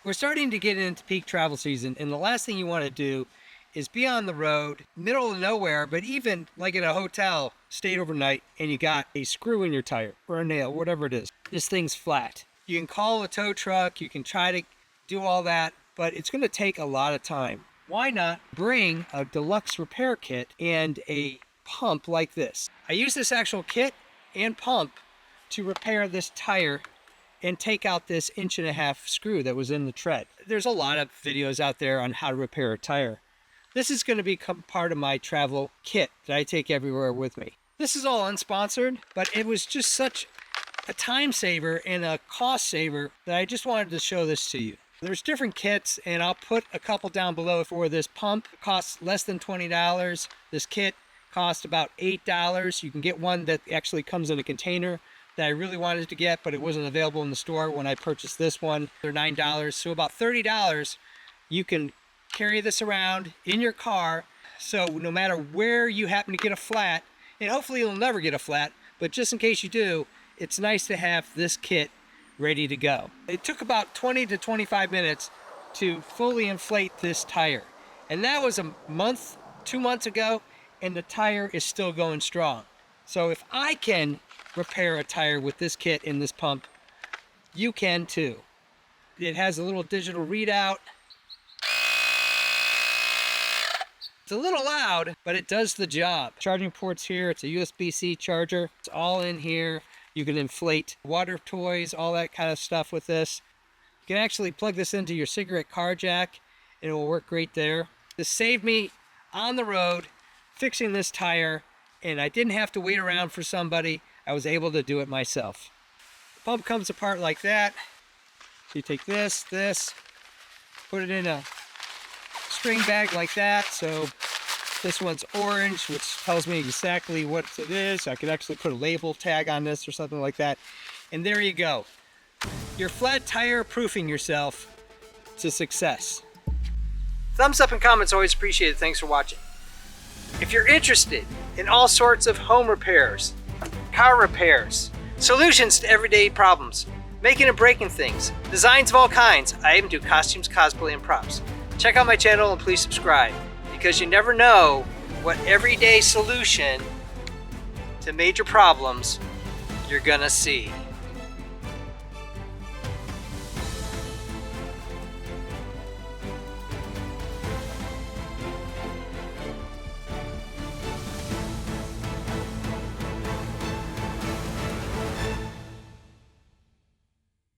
We're starting to get into peak travel season, and the last thing you want to do is be on the road, middle of nowhere, but even like at a hotel, stayed overnight, and you got a screw in your tire or a nail, whatever it is. This thing's flat. You can call a tow truck, you can try to do all that, but it's going to take a lot of time. Why not bring a deluxe repair kit and a pump like this? I use this actual kit and pump to repair this tire and take out this 1.5 inch screw that was in the tread. There's a lot of videos out there on how to repair a tire. This is going to become part of my travel kit that I take everywhere with me. This is all unsponsored, but it was just such a time saver and a cost saver that I just wanted to show this to you. There's different kits, and I'll put a couple down below. For this pump, it costs less than $20. This kit costs about $8. You can get one that actually comes in a container that I really wanted to get, but it wasn't available in the store when I purchased this one. They're $9, so about $30. You can carry this around in your car, so no matter where you happen to get a flat, and hopefully you'll never get a flat, but just in case you do, it's nice to have this kit ready to go. It took about 20 to 25 minutes to fully inflate this tire, and that was a month, 2 months ago, and the tire is still going strong. So if I can repair a tire with this kit and this pump, you can too. It has a little digital readout. It's a little loud, but it does the job. Charging ports here. It's a USB-C charger. It's all in here. You can inflate water toys, all that kind of stuff with this. You can actually plug this into your cigarette car jack, and it will work great there. This saved me on the road fixing this tire, and I didn't have to wait around for somebody. I was able to do it myself. The pump comes apart like that. So you take this, put it in a string bag like that. So this one's orange, which tells me exactly what it is. I could actually put a label tag on this or something like that. And there you go. You're flat tire proofing yourself to success. Thumbs up and comments, always appreciated. Thanks for watching. If you're interested in all sorts of home repairs, car repairs, solutions to everyday problems, making and breaking things, designs of all kinds, I even do costumes, cosplay, and props. Check out my channel and please subscribe, because you never know what everyday solution to major problems you're gonna see.